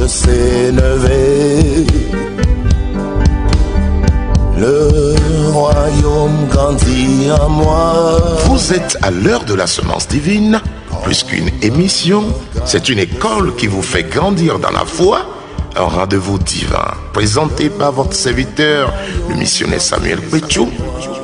s'élever. Le royaume grandit en moi. Vous êtes à l'heure de la semence divine. Plus qu'une émission, c'est une école qui vous fait grandir dans la foi. Un rendez-vous divin présenté par votre serviteur, le missionnaire Samuel Péchou,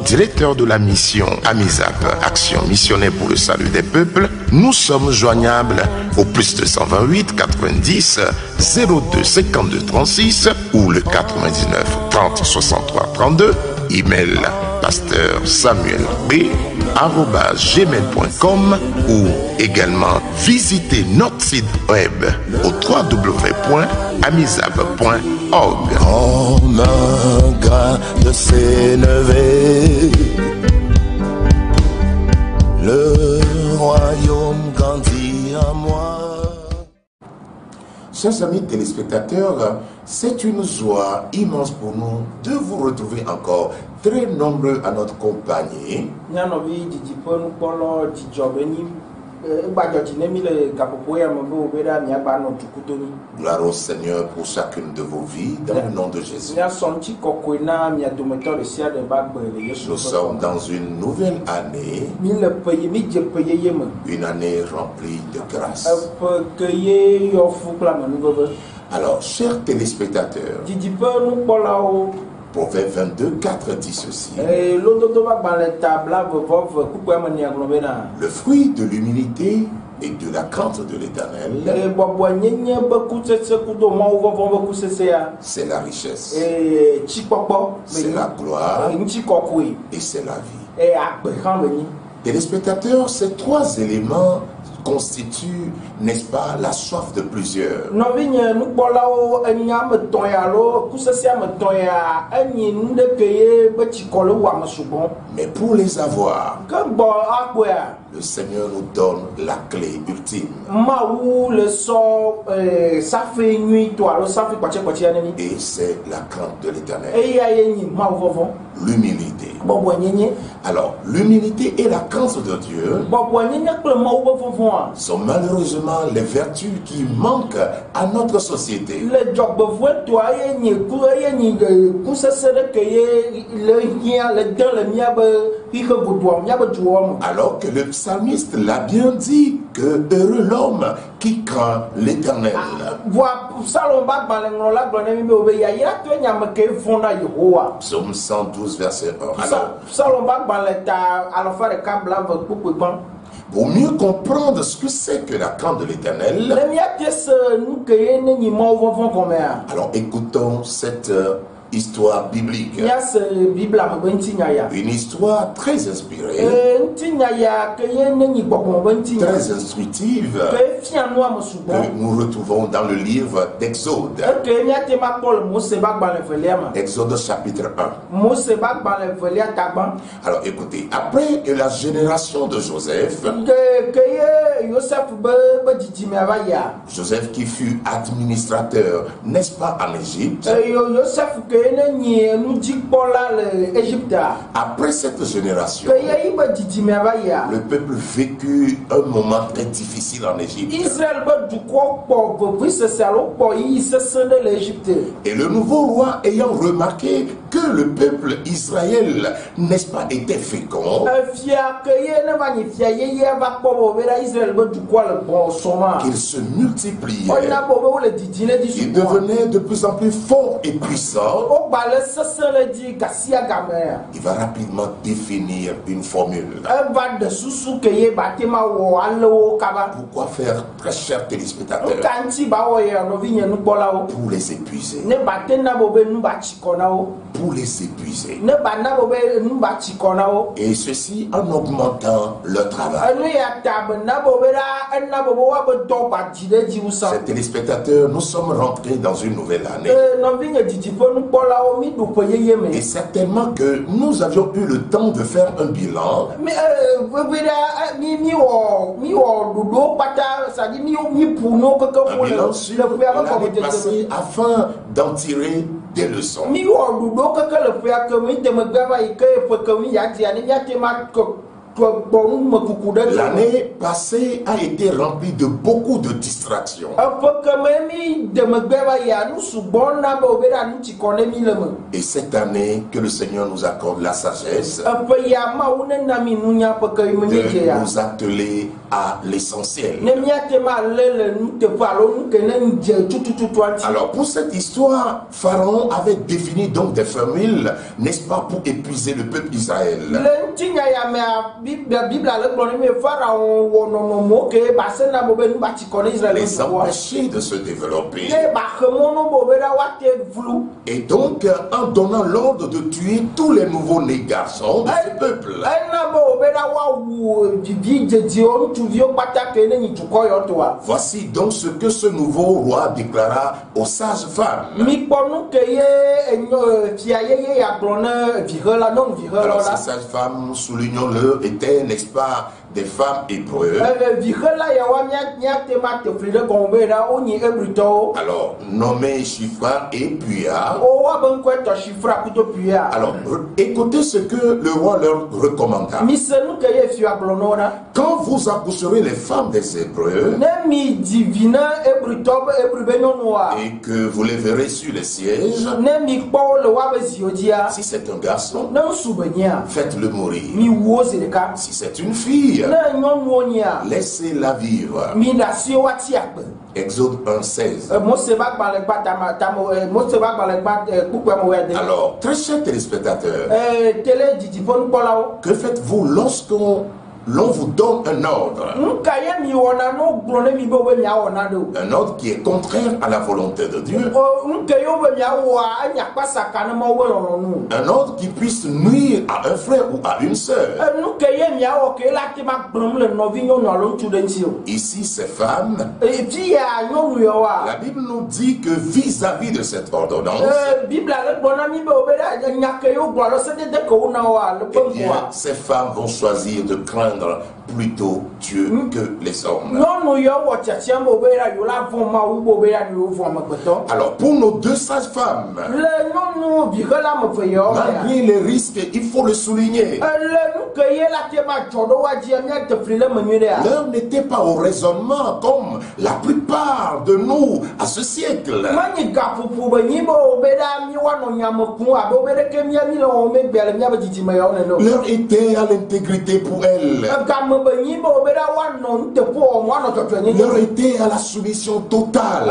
directeur de la mission AMISAP, Action missionnaire pour le salut des peuples. Nous sommes joignables au plus 228 90 02 52 36 ou le 99 30 63 32. Email pasteur Samuel B @gmail.com ou également visiter notre site web au www.amisap.org. Comme un grain de s'élever, le royaume grandit en moi. Chers amis téléspectateurs, c'est une joie immense pour nous de vous retrouver encore très nombreux à notre compagnie. Gloire au Seigneur pour chacune de vos vies, dans le nom de Jésus. Nous sommes dans une nouvelle année, une année remplie de grâce. Alors, chers téléspectateurs, Proverbe 22, 4 dit ceci. Le fruit de l'humilité et de la crainte de l'Éternel, c'est la richesse, c'est la gloire et c'est la vie. Téléspectateurs, ces trois éléments constitue, n'est-ce pas, la soif de plusieurs. Mais pour les avoir, le Seigneur nous donne la clé ultime. Et c'est la crainte de l'Éternel. L'humilité. Alors, l'humilité et la crainte de Dieu sont malheureusement les vertus qui manquent à notre société. Alors que le psalmiste l'a bien dit, que heureux l'homme qui craint l'Éternel. Psaume 112 verset 1. Pour mieux comprendre ce que c'est que la crainte de l'Éternel, alors écoutons cette histoire biblique. Une histoire très inspirée, très instructive, que nous retrouvons dans le livre d'Exode. Exode chapitre 1. Alors écoutez, après la génération de Joseph, Joseph qui fut administrateur, n'est-ce pas, en Égypte, après cette génération, le peuple vécut un moment très difficile en Égypte. Et le nouveau roi, ayant remarqué que le peuple Israël, n'est-ce pas, était fécond, qu'il se multipliait, il devenait de plus en plus fort et puissant. Il va rapidement définir une formule. Pourquoi faire, très chers téléspectateurs? Pour les épuiser. Pour les épuiser. Et ceci en augmentant le travail. Chers téléspectateurs, nous sommes rentrés dans une nouvelle année. Et certainement que nous avions eu le temps de faire un bilan. Un bilan sur l'année passée afin d'en tirer des leçons. L'année passée a été remplie de beaucoup de distractions. Et cette année, que le Seigneur nous accorde la sagesse de nous atteler à l'essentiel. Alors pour cette histoire, Pharaon avait défini donc des formules, n'est-ce pas, pour épuiser le peuple d'Israël. Les empêcher de se développer. Et donc, en donnant l'ordre de tuer tous les nouveaux-nés garçons de ce peuple. Voici donc ce que ce nouveau roi déclara aux sages femmes. Alors ces sages femmes, soulignons-le, étaient, n'est-ce pas, des femmes hébreues. Alors, nommées Shifra et Puya. Alors, écoutez ce que le roi leur recommanda. Quand vous accoucherez les femmes des Hébreux et que vous les verrez sur les sièges, si c'est un garçon, faites-le mourir. Si c'est une fille, laissez-la vivre. Exode 1:16. Alors, très chers téléspectateurs, que faites-vous lorsqu'on vous donne un ordre? Un ordre qui est contraire à la volonté de Dieu. Un ordre qui puisse nuire à un frère ou à une sœur. Ici, ces femmes, la Bible nous dit que vis-à-vis de cette ordonnance, ces femmes vont choisir de craindre plutôt Dieu que les hommes. Alors pour nos deux sages-femmes, malgré les risques, il faut le souligner, l'heure n'était pas au raisonnement comme la plupart de nous à ce siècle. L'heure était à l'intégrité pour elle. L'heure était à la soumission totale.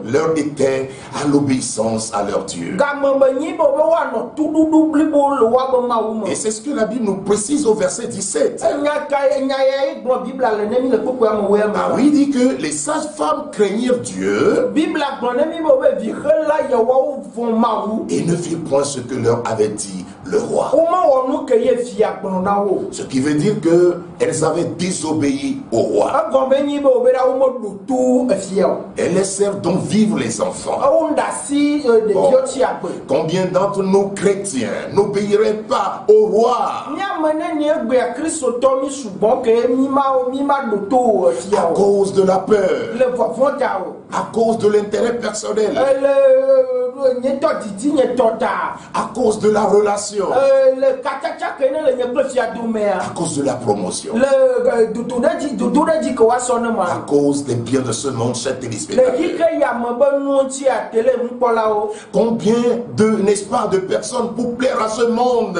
L'heure était à l'obéissance à leur Dieu. Et c'est ce que la Bible nous précise au verset 17. Ah oui, il dit que les sages femmes craignirent Dieu et ne firent point ce que leur avait dit le roi. Ce qui veut dire qu'elles avaient désobéi au roi. Elles laissèrent donc vivre les enfants. Bon. Combien d'entre nous chrétiens n'obéiraient pas au roi à cause de la peur, à cause de l'intérêt personnel, à cause de la relation, à cause de la promotion, à cause des biens de ce monde, chers téléspectateurs. Combien de, n'est-ce pas, de personnes pour plaire à ce monde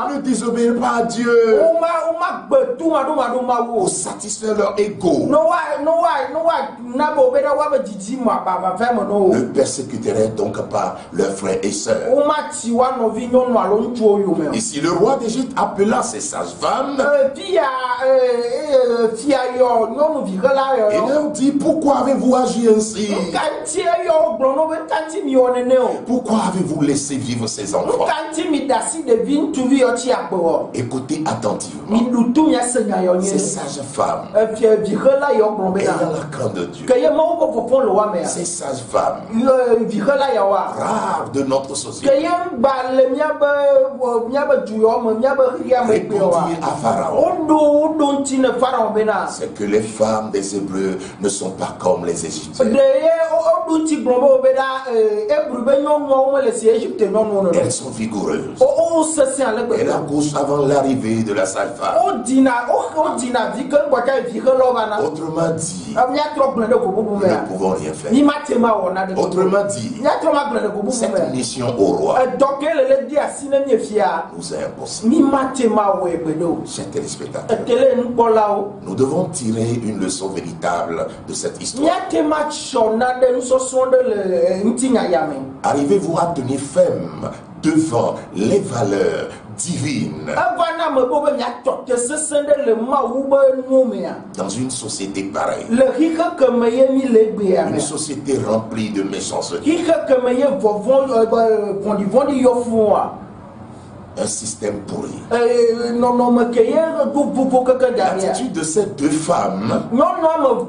ne désobéissent pas à Dieu pour satisfaire leur ego, ne persécuteraient donc pas leurs frères et sœurs. Ici, le roi d'Égypte appela ses sages-femmes et leur dit: pourquoi avez-vous agi ainsi? Pourquoi avez-vous laissé vivre ces enfants? Écoutez attentivement. Ces sages femmes ayant la crainte de Dieu, ces sages femmes rares de notre société, répondirent à Pharaon, c'est que les femmes des Hébreux ne sont pas comme les Égyptiennes. Elles sont vigoureuses. Elle accouche avant l'arrivée de la sage femme. Autrement dit, nous ne pouvons rien faire. Autrement dit, cette mission au roi nous est impossible. Chers téléspectateurs, nous devons tirer une leçon véritable de cette histoire. Arrivez-vous à tenir ferme devant les valeurs divines dans une société pareille, une société remplie de méchanceté, un système pourri. L'attitude de ces deux femmes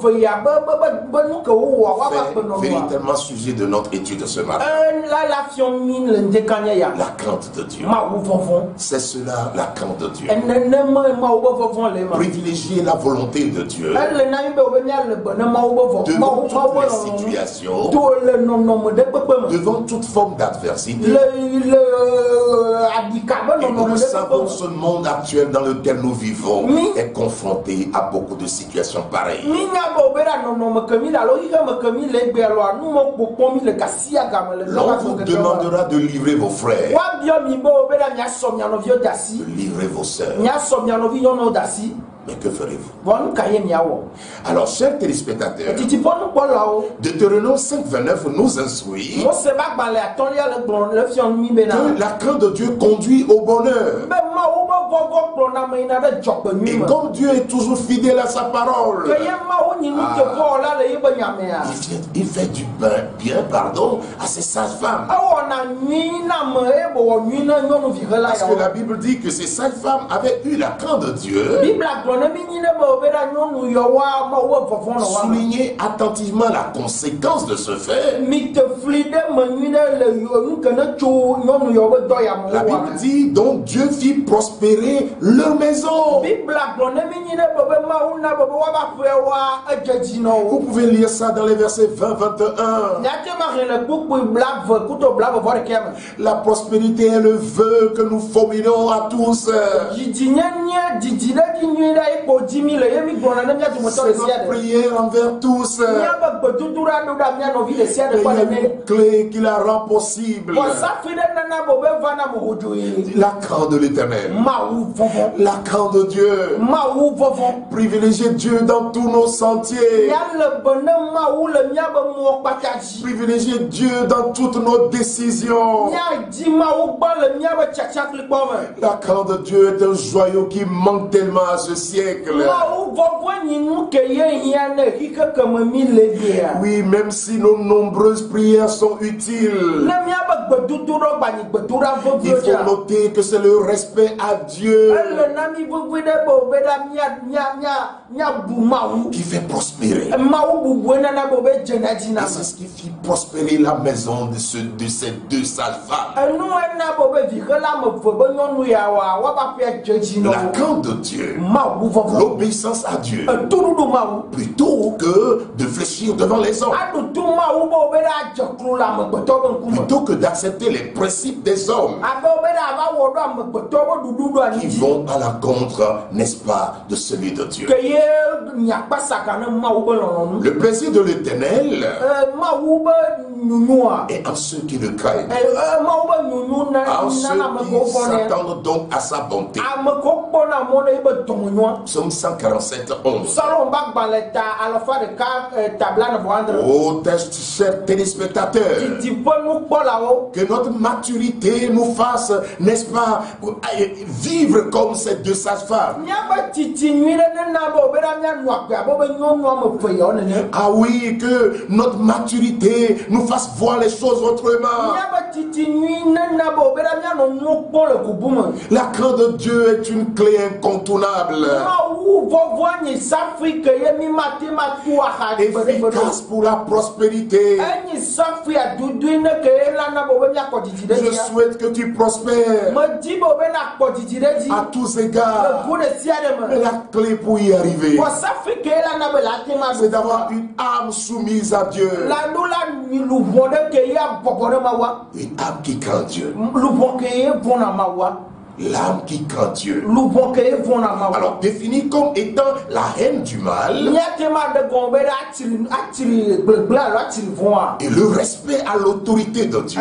fait véritablement sujet de notre étude ce matin. La crainte de Dieu. C'est cela, la crainte de Dieu. Privilégier la volonté de Dieu devant toutes les situations, devant toute forme d'adversité. Et nous savons ce monde actuel dans lequel nous vivons est confronté à beaucoup de situations pareilles. L'on vous demandera de livrer vos frères, de livrer vos sœurs. Mais que ferez-vous? Alors, chers téléspectateurs, Deutéronome 5:29 nous instruit que la crainte de Dieu conduit au bonheur. Et comme Dieu est toujours fidèle à sa parole, il fait du bien à ces sages-femmes. Parce que la Bible dit que ces sages-femmes avaient eu la crainte de Dieu. Soulignez attentivement la conséquence de ce fait. La Bible dit donc Dieu fit prospérer leur maison. Vous pouvez lire ça dans les versets 20-21. La prospérité est le vœu que nous formulons à tous. C'est notre prière envers tous. Il y a une clé qui la rend possible. La crainte de l'Éternel. La crainte de Dieu. Privilégier Dieu dans tous nos sentiers. Privilégier Dieu dans toutes nos décisions. La crainte de Dieu est un joyau qui manque tellement à ce siècle. Oui, même si nos nombreuses prières sont utiles, il faut noter que c'est le respect à Dieu qui fait prospérer. Et c'est ce qui fit prospérer la maison de ces deux sages femmes. La crainte de Dieu, l'obéissance à Dieu, plutôt que de fléchir devant les hommes, plutôt que d'accepter les principes des hommes qui vont à l'encontre, n'est-ce pas, de celui de Dieu. Le plaisir de l'Éternel est en ceux qui le craignent, en ceux qui s'attendent donc à sa bonté. Psaume 147, 11. Oh, chers téléspectateurs, que notre maturité nous fasse, n'est-ce pas, vivre comme ces deux sages-femmes. Ah oui, que notre maturité nous fasse voir les choses autrement. La crainte de Dieu est une clé incontournable. Efficace pour la prospérité. Je souhaite que tu prospères à tous égards. Mais la clé pour y arriver, c'est d'avoir une âme soumise à Dieu. Une âme qui craint Dieu. L'âme qui craint Dieu. Alors définie comme étant la haine du mal et le respect à l'autorité de Dieu,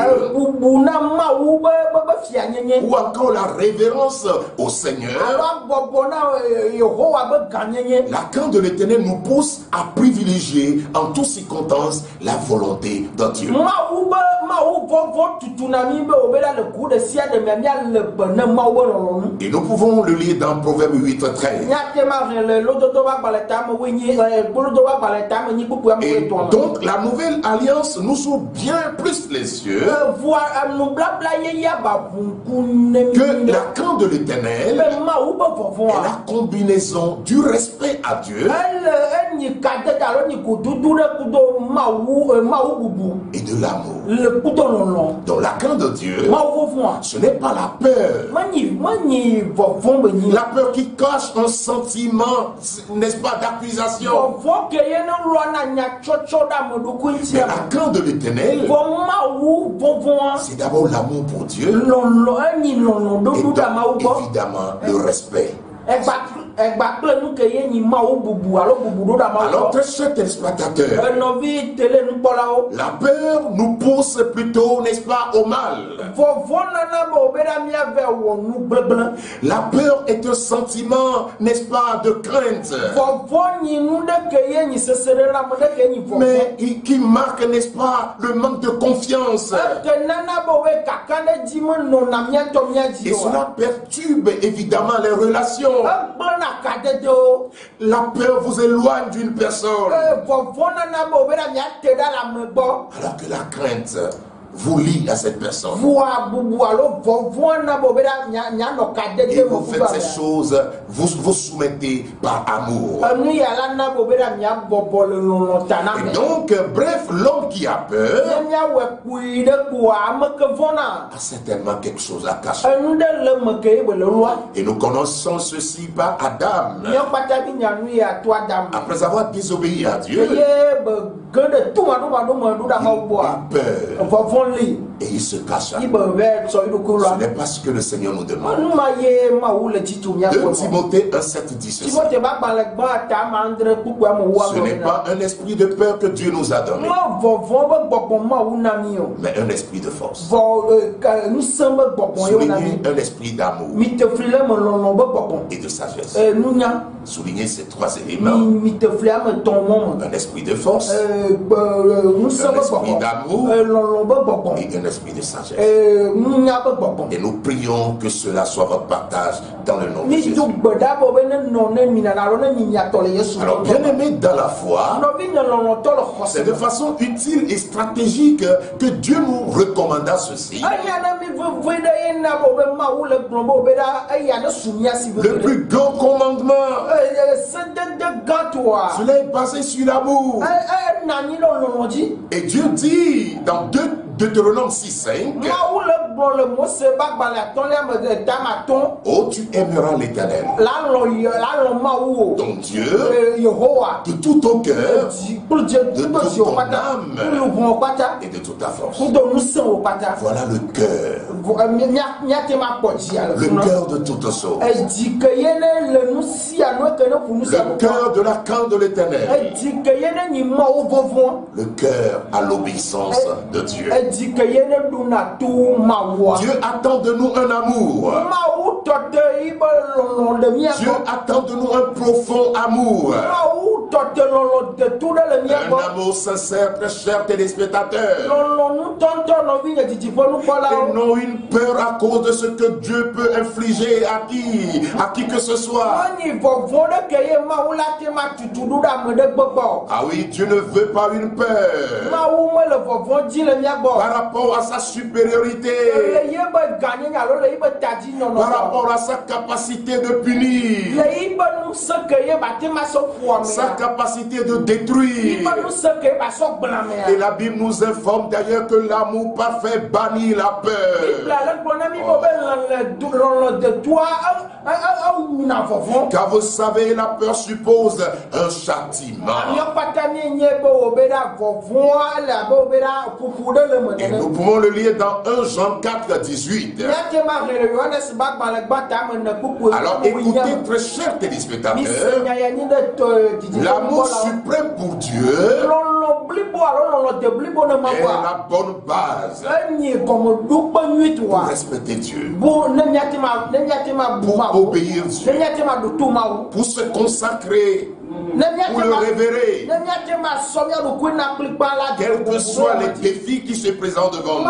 ou encore la révérence au Seigneur. La crainte de l'Éternel nous pousse à privilégier en toutes circonstances la volonté de Dieu. Et nous pouvons le lire dans Proverbe 8:13. Et donc la nouvelle alliance nous ouvre bien plus les yeux que la crainte de l'Éternel est la combinaison du respect à Dieu et de l'amour. Dans la crainte de Dieu, ce n'est pas la peur. La peur qui cache un sentiment, n'est-ce pas, d'accusation. Mais la crainte de l'Éternel, c'est d'abord l'amour pour Dieu et donc, évidemment, le respect. Alors, très chers téléspectateurs, la peur nous pousse plutôt, n'est-ce pas, au mal. La peur est un sentiment, n'est-ce pas, de crainte, mais qui marque, n'est-ce pas, le manque de confiance. Et cela perturbe évidemment les relations. La peur vous éloigne d'une personne, alors que la crainte vous lie à cette personne. Et vous faites ces choses, vous vous soumettez par amour. Et donc, bref, l'homme qui a peur a certainement quelque chose à cacher. Et nous connaissons ceci par Adam. Après avoir désobéi à Dieu, il a peur. Et il se cacha. Ce n'est pas ce que le Seigneur nous demande. 2 Timothée 1:7 dit ceci. Ce n'est pas un esprit de peur que Dieu nous a donné, mais un esprit de force. Soulignez un esprit d'amour et de sagesse. Soulignez ces 3 éléments. Un esprit de force, un esprit d'amour et un esprit de sagesse. Et nous prions que cela soit votre partage dans le nom de Jésus. Alors, bien aimé dans la foi, c'est de façon utile et stratégique que Dieu nous recommanda ceci. Le plus grand commandement, cela est basé sur l'amour. Et Dieu dit dans Deutéronome 6:5, oh, tu aimeras l'Éternel, ton Dieu, de tout ton cœur, de toute ton âme et de toute ta force. Voilà le cœur. Le cœur de toute chose. Le cœur de la crainte de l'Éternel. Le cœur à l'obéissance de Dieu. Dieu attend de nous un amour. Dieu attend de nous un profond amour. Un amour sincère, très cher téléspectateur. Et non une peur à cause de ce que Dieu peut infliger à qui que ce soit. Ah oui, Dieu ne veut pas une peur par rapport à sa supériorité, par rapport à sa capacité de punir, sa capacité de détruire. Et la Bible nous informe d'ailleurs que l'amour parfait bannit la peur. Car vous savez, la peur suppose un châtiment. Et nous pouvons le lire dans 1 Jean 4, 18. Alors écoutez, très chers téléspectateurs, l'amour suprême pour Dieu est la bonne base pour respecter Dieu, pour obéir Dieu, pour se consacrer, pour le révérer, quels que soient les défis qui se présentent devant nous.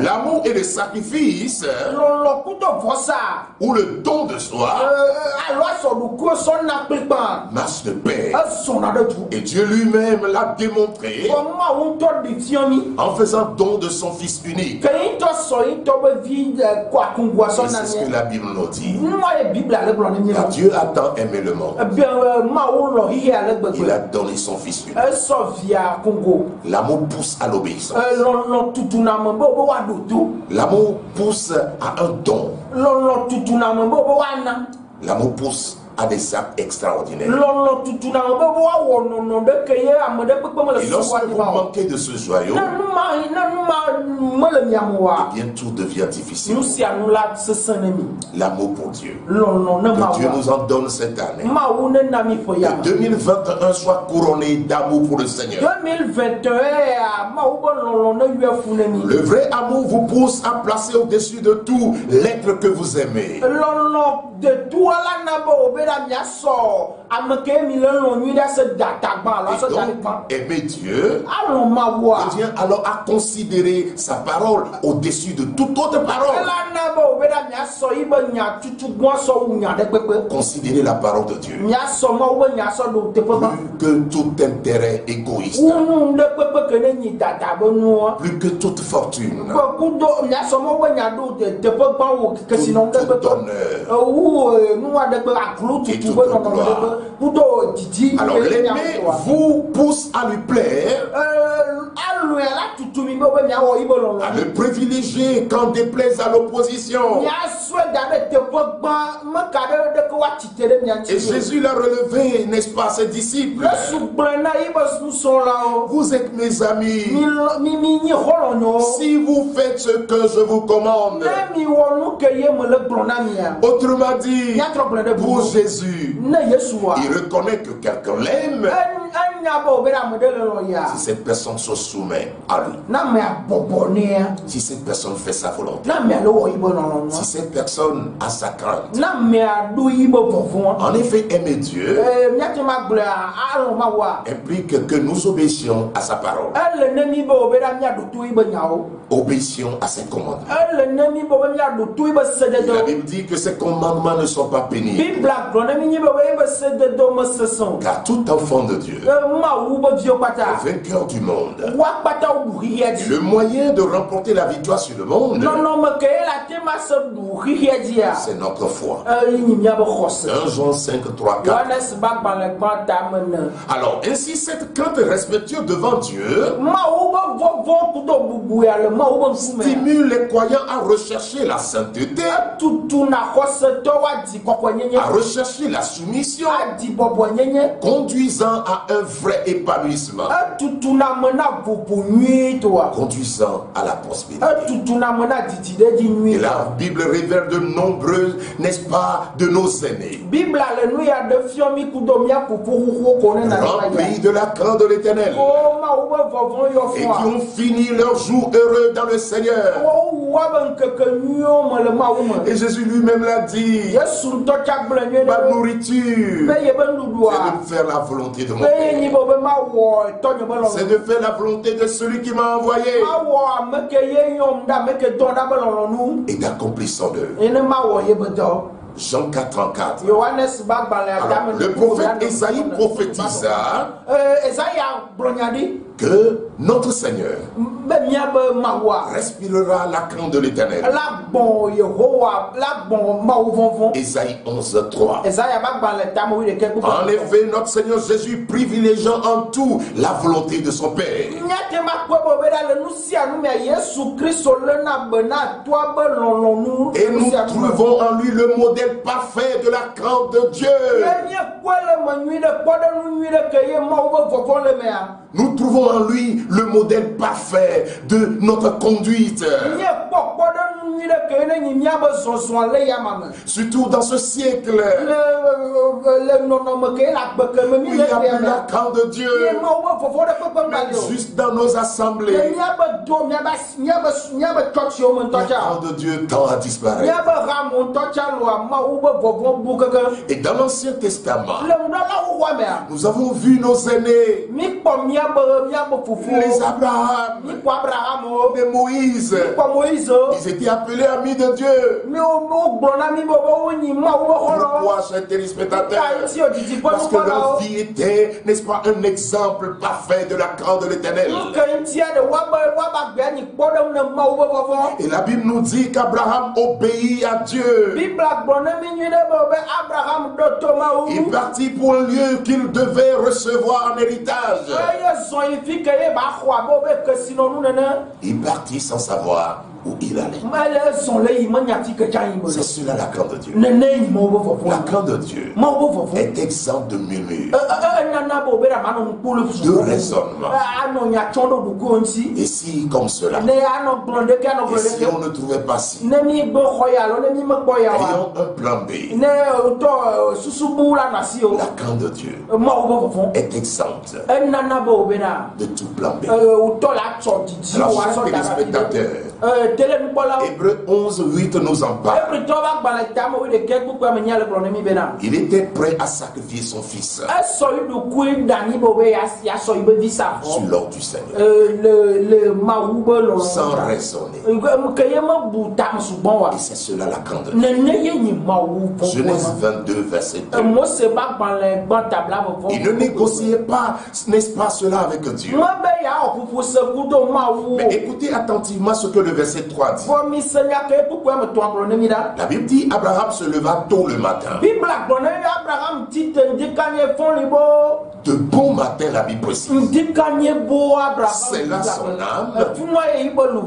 L'amour et le sacrifice ou le don de soi marchent de pair. Et Dieu lui-même l'a démontré en faisant don de son Fils unique. Et c'est ce que la Bible nous dit. Car Dieu a tant aimé le monde, il a donné son Fils unique. L'amour pousse à l'obéissance. L'amour pousse à un don. L'amour pousse à des actes extraordinaires. Et lorsque vous manquez de ce joyau, eh bien tout devient difficile. L'amour pour Dieu. Que Dieu nous en donne cette année. Que 2021 soit couronné d'amour pour le Seigneur. Le vrai amour vous pousse à placer au-dessus de tout l'être que vous aimez. Aimer Dieu revient alors à considérer sa parole au-dessus de toute autre parole. Considérer la parole de Dieu plus que tout intérêt égoïste, plus que toute fortune, tout honneur et toute gloire. Alors l'aimer vous pousse à lui plaire, à le privilégier quand déplaise à l'opposition. Et Jésus l'a relevé, n'est-ce pas, ses disciples? Vous êtes mes amis si vous faites ce que je vous commande. Autrement dit, pour Jésus, il reconnaît que quelqu'un l'aime si cette personne se soumet à lui, si cette personne fait sa volonté, si cette personne a sa crainte. En effet, aimer Dieu implique que nous obéissions à sa parole, obéissions à ses commandements. La Bible dit que ces commandements ne sont pas pénibles, car tout enfant de Dieu est vainqueur du monde. Et le moyen de remporter la victoire sur le monde, c'est notre foi. 1 Jean 5, 3, 4. Alors, ainsi, cette crainte respectueuse devant Dieu stimule les croyants à rechercher la sainteté, à rechercher la soumission, conduisant à un vrai épanouissement, conduisant à la prospérité. Et la Bible révèle de nombreux, n'est-ce pas, de nos aînés, remplis de la crainte de l'Éternel, et qui ont fini leur jour heureux dans le Seigneur. Et Jésus lui-même l'a dit. Ma nourriture, c'est de faire la volonté de mon Père. C'est de faire la volonté de celui qui m'a envoyé. Et d'accomplir son œuvre. Jean 4:34. Le prophète Esaïe prophétisa que notre Seigneur respirera la crainte de l'Éternel. Esaïe 11:3. En effet, notre Seigneur Jésus privilégiant en tout la volonté de son Père. Et nous trouvons en lui le modèle parfait de la crainte de Dieu. Nous trouvons en lui le modèle parfait de notre conduite. Surtout dans ce siècle où il n'y a plus la crainte de Dieu, mais juste dans nos assemblées, la crainte de Dieu tend à disparaître. Et dans l'Ancien Testament, nous avons vu nos aînés, les Abraham, les Moïse, ils étaient appelés amis de Dieu. Pourquoi, chers téléspectateurs? Parce que leur vie était, n'est-ce pas, un exemple parfait de la crainte de l'Éternel. Et la Bible nous dit qu'Abraham obéit à Dieu. Il partit pour un lieu qu'il devait recevoir en héritage. Il partit sans savoir où il allait. C'est cela la crainte de Dieu. La crainte de Dieu est exempte de murmure, de raisonnement. Et si comme cela, et si on ne trouvait pas si, ayons un plan B. La crainte de Dieu est exempte de tout plan B. Alors, chers téléspectateurs, Hébreux 11:8 nous en parle. Il était prêt à sacrifier son fils sur l'ordre du Seigneur, sans raisonner. Et c'est cela la crainte de Dieu. Genèse 22 verset 2. Il ne négociait pas, n'est-ce pas, cela avec Dieu. Mais écoutez attentivement ce que le verset 3 dit. La Bible dit Abraham se leva tôt le matin. De bon matin, la Bible précise. C'est là son âme.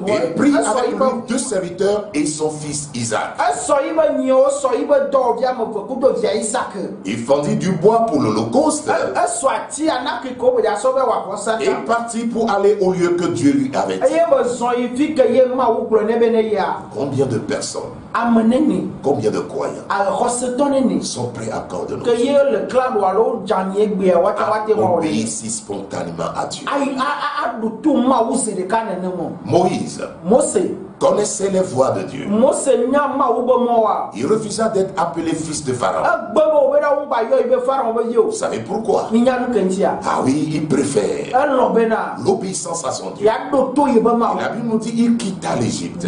Il prit avec lui 2 serviteurs et son fils Isaac. Il fendit du bois pour l'Holocauste et partit pour aller au lieu que Dieu lui avait dit. Combien de personnes, combien de croyants sont prêts à accorder nos vies, à obéir si spontanément à Dieu? Moïse connaissait les voies de Dieu. Il refusa d'être appelé fils de Pharaon. Vous savez pourquoi? Ah oui, il préfère l'obéissance à son Dieu. La Bible nous dit il quitta l'Égypte,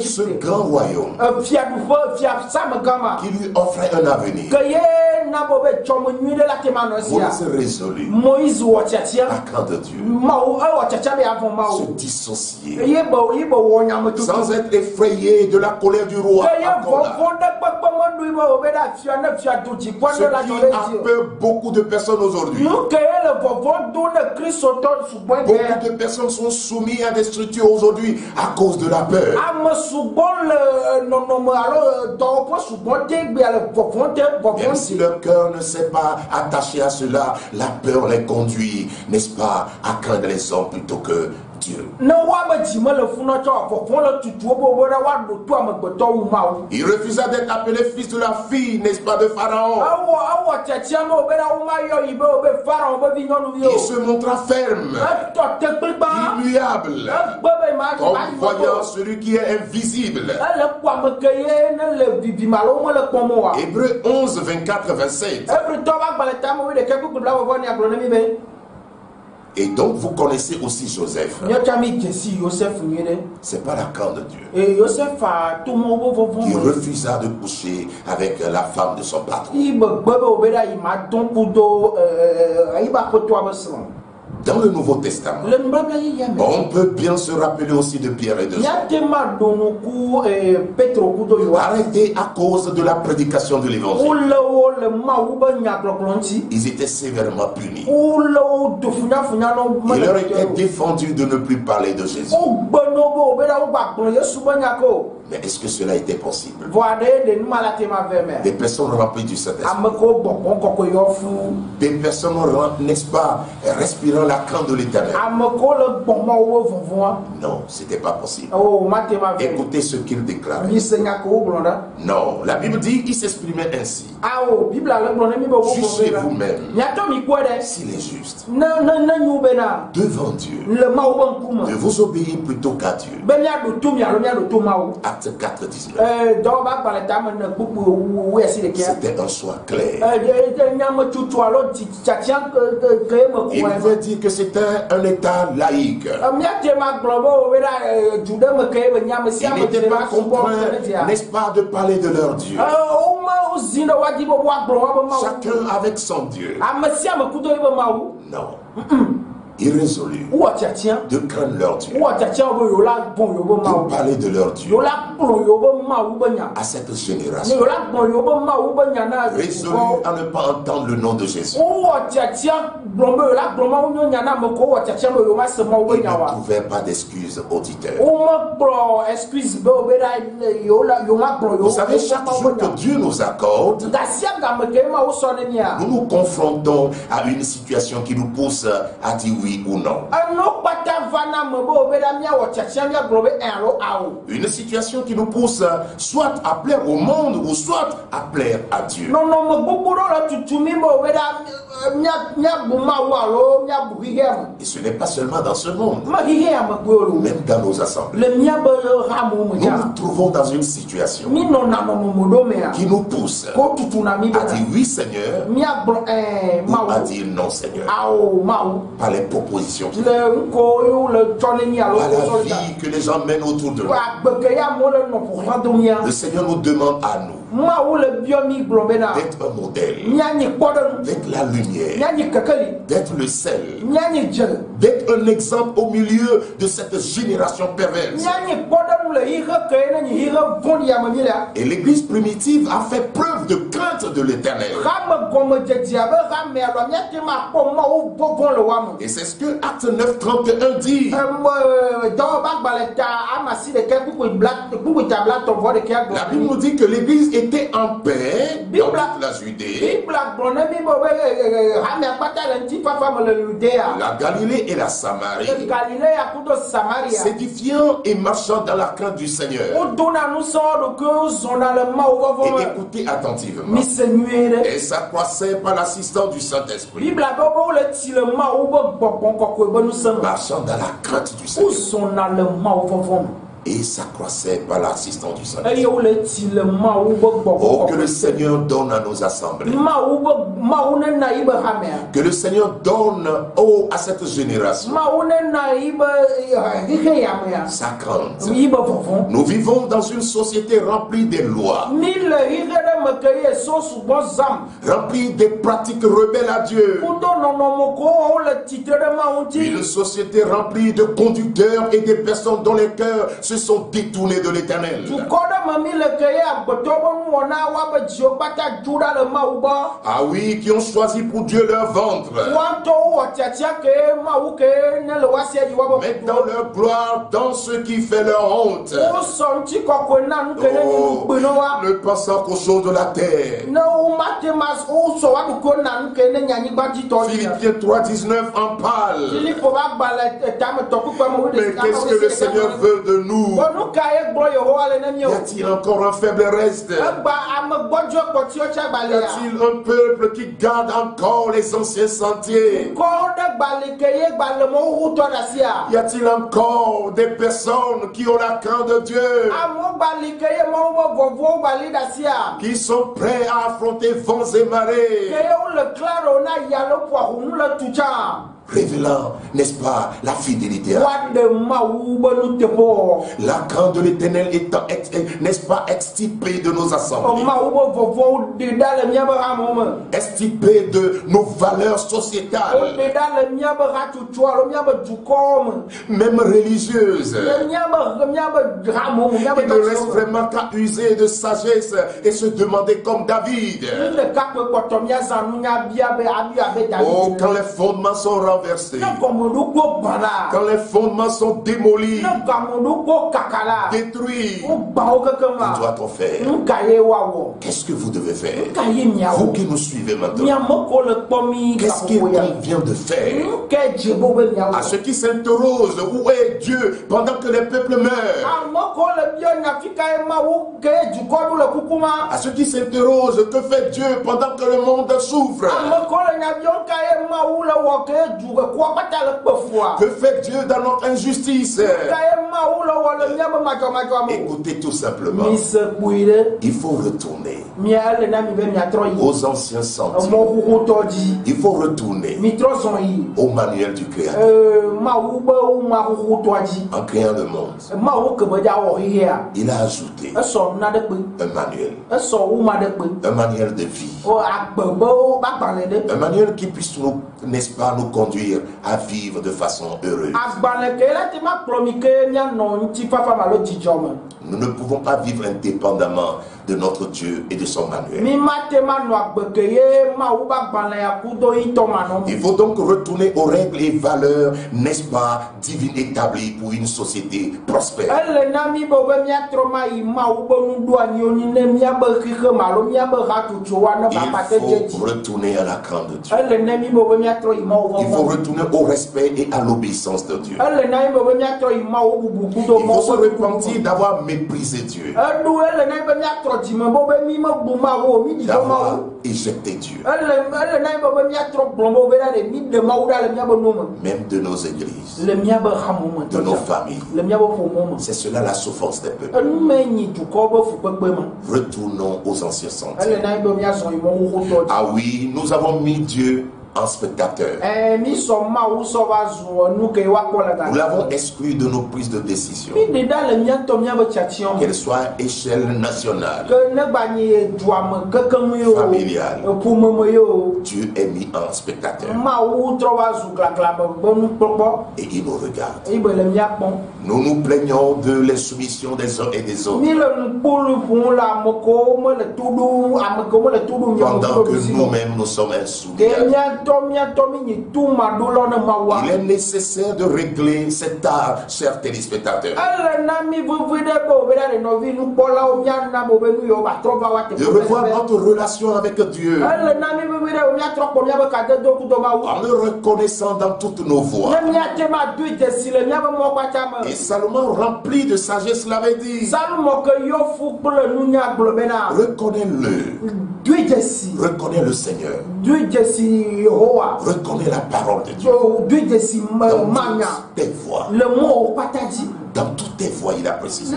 ce grand royaume qui lui offrait un avenir. Moïse résolut, la crainte de Dieu, se dissocier sans être effrayé de la colère du roi. Ce qui a peur beaucoup de personnes aujourd'hui. Beaucoup de personnes sont soumises à des structures aujourd'hui à cause de la peur. Même si leur cœur ne s'est pas attaché à cela, la peur les conduit, n'est-ce pas, à craindre les hommes plutôt que Dieu. Il refusa d'être appelé fils de la fille, n'est-ce pas, de Pharaon. Il se montra ferme, immuable, comme voyant celui qui est invisible. Hébreux 11, 24, 27. Et donc vous connaissez aussi Joseph. C'est pas la camp de Dieu. Il refusa de coucher avec la femme de son patron. Dans le Nouveau Testament, on peut bien se rappeler aussi de Pierre et de Jean. Arrêtés à cause de la prédication de l'évangile. Ils étaient sévèrement punis. Il leur était défendu de ne plus parler de Jésus. Mais est-ce que cela était possible? Des personnes remplies du Saint-Esprit. Des personnes, n'est-ce pas, respirant la crainte de l'Éternel. Non, c'était pas possible. Écoutez ce qu'il déclarait. Non, la Bible dit qu'il s'exprimait ainsi. Jugez vous-même s'il est juste devant Dieu de vous obéir plutôt qu'à Dieu. Acte 4, 19. C'était un choix clair. Il pouvait dire que c'était un État laïque. Ils n'étaient pas contraints, n'est-ce pas, de parler de leur Dieu. Chacun avec son Dieu. Non. Irrésolus de craindre leur Dieu, de parler de leur Dieu à cette génération, résolus à ne pas entendre le nom de Jésus. Ils ne trouvaient pas d'excuses auditeurs. Vous savez, chaque jour que Dieu nous accorde, nous nous confrontons à une situation qui nous pousse à dire oui ou non. Une situation qui nous pousse soit à plaire au monde ou soit à plaire à Dieu. Et ce n'est pas seulement dans ce monde, même dans nos assemblées. Nous nous trouvons dans une situation qui nous pousse à dire oui Seigneur ou à dire non Seigneur. Par les propositions qu'il y a, par la vie que les gens mènent autour de nous. Le Seigneur nous demande à nous d'être un modèle, d'être la lumière, d'être le sel, d'être un exemple au milieu de cette génération perverse. Et l'église primitive a fait preuve de crainte de l'Éternel. Et c'est ce que Acte 9, 31 dit. La Bible nous dit que l'église était en paix dans toute la Judée, la Galilée et la Samarie, s'édifiant et marchant dans la crainte du Seigneur. Et écoutez attentivement. Et s'accroissait par l'assistance du Saint-Esprit, marchant dans la crainte du Seigneur. Et s'accroissait par l'assistance du Saint-Esprit. Oh, que le Seigneur donne à nos assemblées, que le Seigneur donne à cette génération sa crainte. Nous vivons dans une société remplie des lois, remplie des pratiques rebelles à Dieu, une société remplie de conducteurs et des personnes dont les cœurs se se sont détournés de l'Éternel. Ah oui, qui ont choisi pour Dieu leur ventre. Mettant leur gloire dans ce qui fait leur honte. Oh, ne pensant qu'aux choses de la terre. Philippiens 3:19 en parle. Mais qu'est-ce que le Seigneur veut de nous? Y a-t-il encore un faible reste? Y a-t-il un peuple qui garde encore les anciens sentiers? Y a-t-il encore des personnes qui ont la crainte de Dieu? Qui sont prêts à affronter vents et marées? Révélant, n'est-ce pas, la fidélité. La crainte de l'Éternel étant, n'est-ce pas, extirpée de nos assemblées. Extirpée de nos valeurs sociétales. Même religieuses. Il ne reste vraiment qu'à user de sagesse et se demander comme David. Oh, quand les fondements sont renversés, quand les fondements sont démolis, détruits, que doit-on faire? Qu'est-ce que vous devez faire? Vous qui nous suivez maintenant, qu'est-ce qu'il convient de faire? À ceux qui s'interrogent, où est Dieu pendant que les peuples meurent? À ceux qui s'interrogent, que fait Dieu pendant que le monde souffre? Que fait Dieu dans notre injustice? Écoutez tout simplement. Il faut retourner aux anciens sentiers. Il faut retourner au manuel du Créateur. En créant le monde, il a ajouté un manuel. Un manuel de vie. Un manuel qui puisse nous, n'est-ce pas, nous conduire à vivre de façon heureuse. Nous ne pouvons pas vivre indépendamment de notre Dieu et de son manuel. Il faut donc retourner aux règles et valeurs, n'est-ce pas, divines établies pour une société prospère. Il faut retourner à la crainte de Dieu. Il faut retourner au respect et à l'obéissance de Dieu. Il faut se repentir d'avoir méprisé Dieu, d'avoir éjecté Dieu, même de nos églises, de nos familles. C'est cela la souffrance des peuples. Retournons aux anciens sentiers. Ah oui, nous avons mis Dieu en spectateur. Nous l'avons exclu de nos prises de décision, qu'elles soient à échelle nationale, familiale. Dieu est mis en spectateur et il nous regarde. Nous nous plaignons de l'insoumission des uns et des autres, pendant que nous-mêmes nous sommes insoumis. Il est nécessaire de régler cet art, chers téléspectateurs, de revoir notre relation avec Dieu, en le reconnaissant dans toutes nos voies. Et Salomon, rempli de sagesse, l'avait dit: reconnais-le, reconnais le Seigneur, reconnais la parole de Dieu dans toutes tes voies. Dans toutes tes voies, il a précisé.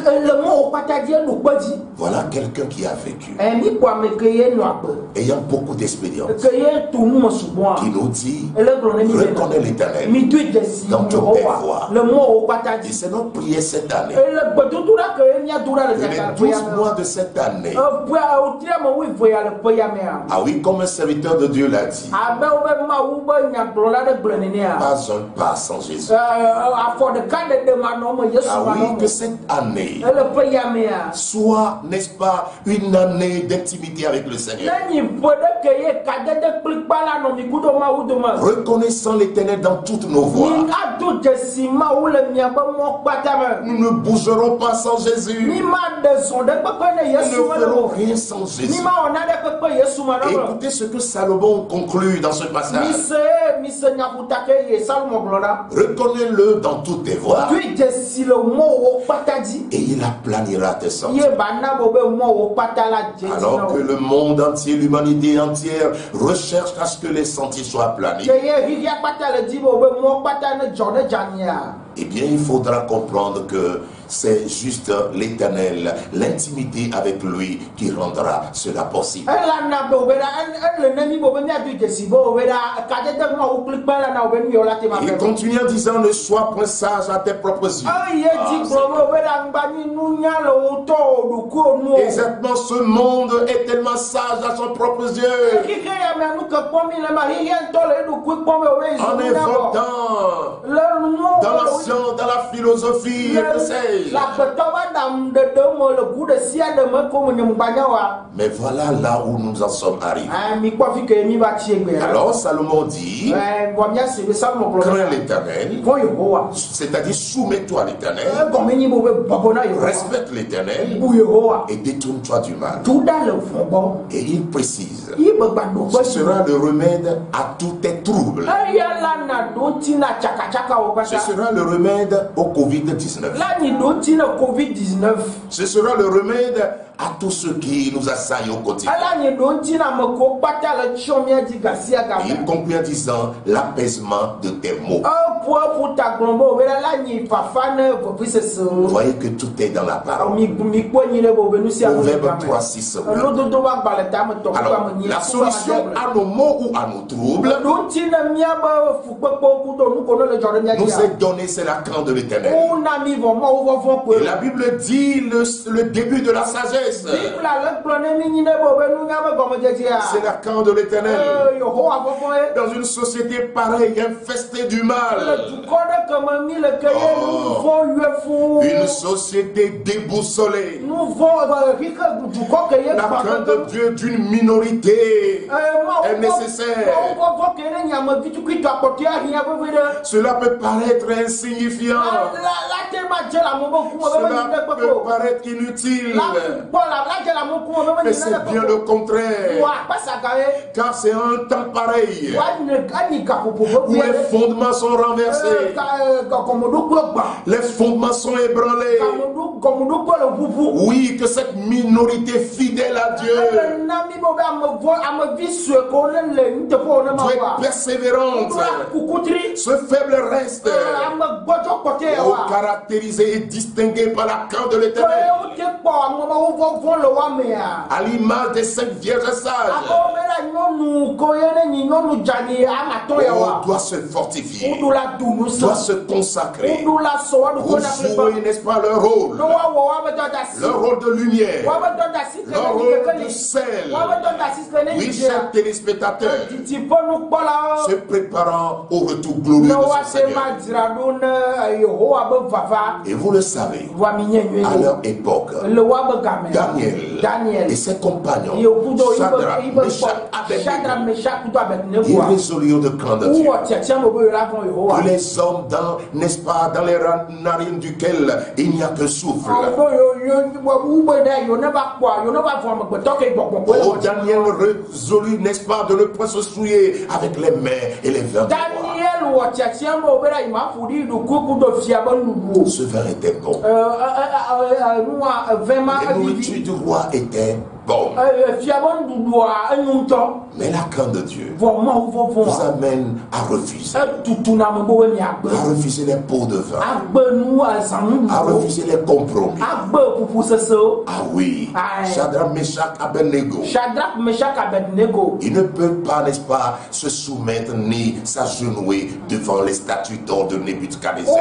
Voilà quelqu'un qui a vécu, ayant beaucoup d'expérience, qui nous dit: reconnais l'Éternel dans toutes tes voies. Et c'est notre prière cette année. Les 12 mois de cette année. Ah oui, comme un serviteur de Dieu l'a dit, Pas un pas sans Jésus. Ah oui, que cette année soit, n'est-ce pas, une année d'intimité avec le Seigneur. Reconnaissant l'Éternel dans toutes nos voies. Nous ne bougerons pas sans Jésus. Nous ne ferons rien sans Jésus. Et écoutez ce que Salomon conclut dans ce passage. Reconnais-le dans toutes tes voies. Et il aplanira tes sentiers. Alors que le monde entier, l'humanité entière recherche à ce que les sentiers soient aplanis. Eh bien, il faudra comprendre que c'est juste l'Éternel, l'intimité avec lui qui rendra cela possible. Il continue en disant: ne sois point sage à tes propres yeux. Exactement, ce monde est tellement sage à son propre yeux. En inventant dans la science, dans la philosophie, que sais-je. Mais voilà là où nous en sommes arrivés. Alors Salomon dit: crains l'Éternel, c'est-à-dire soumets-toi à l'Éternel, respecte l'Éternel et détourne-toi du mal. Et il précise: ce sera le remède à tous tes troubles. Ce sera le remède au Covid-19. Ce sera le remède à tout ce qui nous assaille au quotidien. Il conclut en disant: l'apaisement de tes mots. Vous voyez que tout est dans la parole. Proverbe 3:6. Alors, la solution à nos maux ou à nos troubles nous est donnée, c'est la crainte de l'Éternel. Et la Bible dit le début de la sagesse. C'est la crainte de l'Éternel. Dans une société pareille, infestée du mal, une société déboussolée, la crainte de Dieu d'une minorité est nécessaire. Cela peut paraître insignifiant. Cela peut paraître inutile. Mais c'est bien le contraire. Car c'est un temps pareil où les fondements sont renversés, les fondements sont ébranlés. Oui, que cette minorité fidèle à Dieu doit être persévérante. Ce faible reste caractérisé et distingué par la crainte de l'Éternel, à l'image des 5 vierges sages. On doit se fortifier, doit se consacrer pour jouer, n'est-ce pas, leur rôle de lumière, leur rôle de sel. Oui, chers téléspectateurs, se préparant au retour glorieux de ce Seigneur. Et vous le savez, à leur époque, Daniel et ses compagnons, Shadrach, Meshach, Abednego, ils résolurent de craindre Dieu. Que les hommes, n'est-ce pas, dans les narines duquel il n'y a que souffle. Oh, Daniel résolut, n'est-ce pas, de ne pas se souiller avec les mains et les vins du roi. Ce vin était bon. La nourriture du roi était bonne. Mais la crainte de Dieu vous amène à refuser. À refuser les pots de vin. À refuser les compromis. Ah oui. Shadrach, Meshach, Abednego. Il ne peut pas, n'est-ce pas, se soumettre ni s'agenouiller devant les statues d'or de Nebuchadnezzar.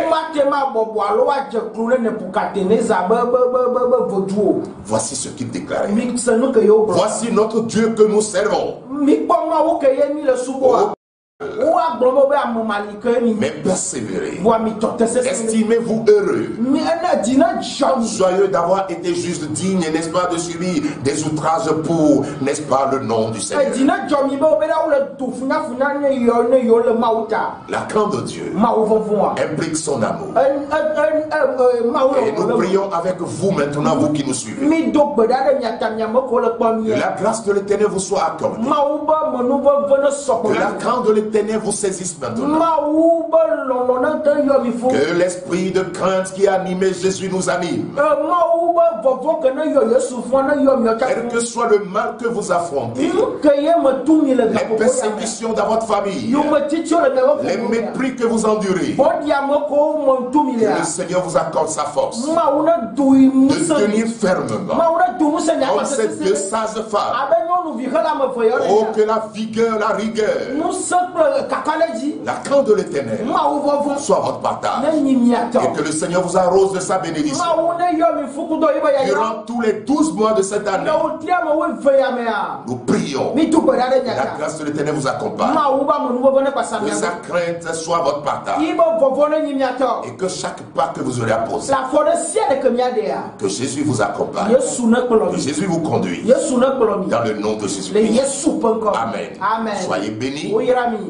Voici ce qu'il déclarait. Voici notre Dieu que nous servons. Mais persévérez. Estimez-vous heureux, joyeux d'avoir été juste digne, n'est-ce pas, de subir des outrages pour, n'est-ce pas, le nom du Seigneur. La crainte de Dieu implique son amour. Et nous prions avec vous maintenant, vous qui nous suivez. Que la grâce de l'Éternel vous soit accordée. Que la crainte de l'Éternel vous saisisse maintenant. Que l'esprit de crainte qui a animé Jésus nous anime. Quel que soit le mal que vous affrontez, les persécutions dans votre famille, les mépris que vous endurez, que le Seigneur vous accorde sa force de tenir fermement comme ces deux sages femmes. Oh, que la vigueur, la rigueur, la crainte de l'Éternel soit votre partage. Et que le Seigneur vous arrose de sa bénédiction durant tous les 12 mois de cette année. Nous prions que la grâce de l'Éternel vous accompagne, que sa crainte soit votre partage, et que chaque pas que vous aurez à poser, que Jésus vous accompagne, que Jésus vous conduise, dans le nom de Jésus-Christ. Amen. Amen. Soyez bénis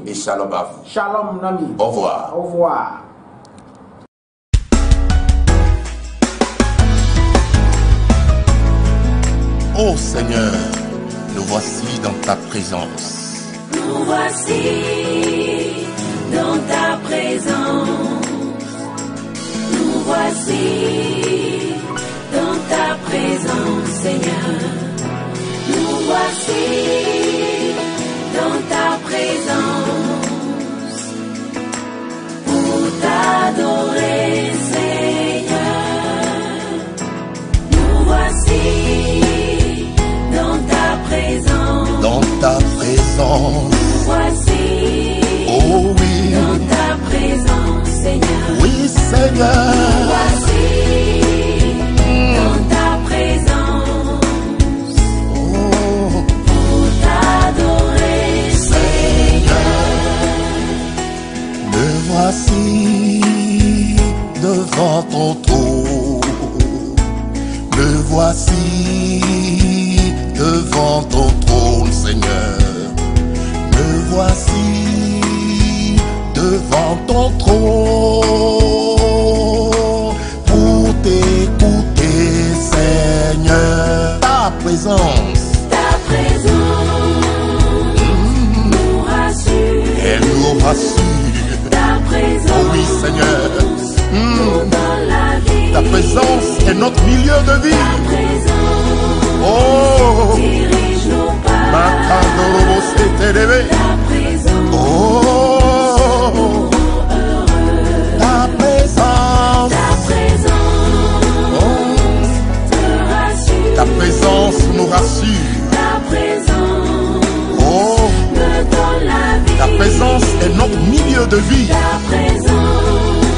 et shalom à vous. Shalom, Nami. Au revoir. Au revoir. Ô Seigneur, nous voici dans ta présence. Nous voici dans ta présence. Nous voici dans ta présence, Seigneur. Nous voici dans ta présence pour t'adorer, Seigneur. Nous voici dans ta présence. Dans ta présence. Nous voici. Oh oui. Dans ta présence, Seigneur. Oui, Seigneur. Nous voici dans ta présence. Oh. Pour t'adorer, Seigneur. Me voici devant ton trône. Me voici devant ton trône, Seigneur. Me voici devant ton trône pour t'écouter, Seigneur. Ta présence, nous rassure. elle nous rassure. Ta présence, Oh oui, Seigneur. nous donne la vie. Ta présence est notre milieu de vie. Ta présence, Oh, dirige nos pas. Makandorobo Setelebe. Ta présence, Oh, ta présence. ta présence, te rassure. Ta présence nous rassure. Ta présence, Oh, me donne la vie. ta présence est notre milieu de vie. Ta présence,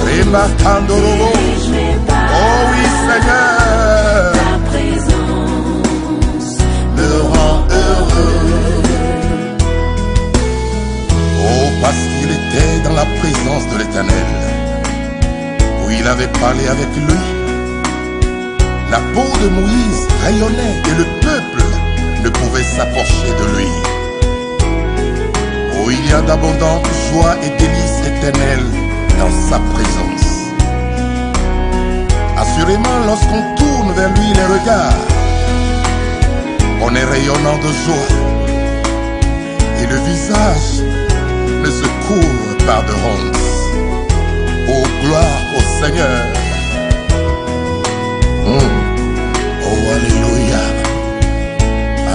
Remakandorobo. dirige mes pas. Oh oui, Seigneur, Ta présence, me rend heureux. Oh, parce qu'il était dans la présence de l'Éternel, où il avait parlé avec lui. La peau de Moïse rayonnait et le peuple ne pouvait s'approcher de lui. Oh, il y a d'abondantes joies et délices éternelles dans sa présence. Assurément, lorsqu'on tourne vers lui les regards, on est rayonnant de joie et le visage ne se couvre pas de honte. Oh, gloire au Seigneur. Oh, alléluia.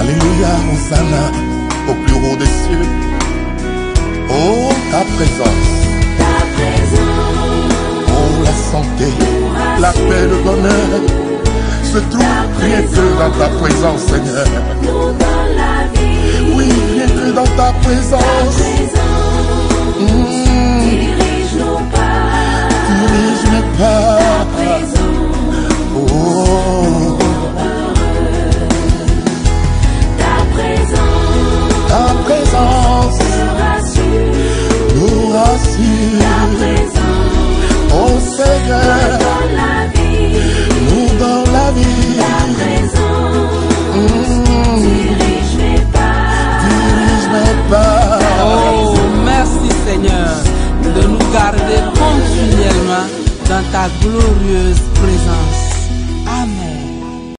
Alléluia, Hosanna au plus haut des cieux. Oh, ta présence. ta présence, Oh, la santé, la paix, le bonheur se trouve rien que dans ta présence, Seigneur. nous donne la vie. Oui, rien que dans ta présence. Dirige nos pas. Dirige mes pas. Oh, Ta présence, ta présence. te rassure. garder continuellement dans ta glorieuse présence. Amen.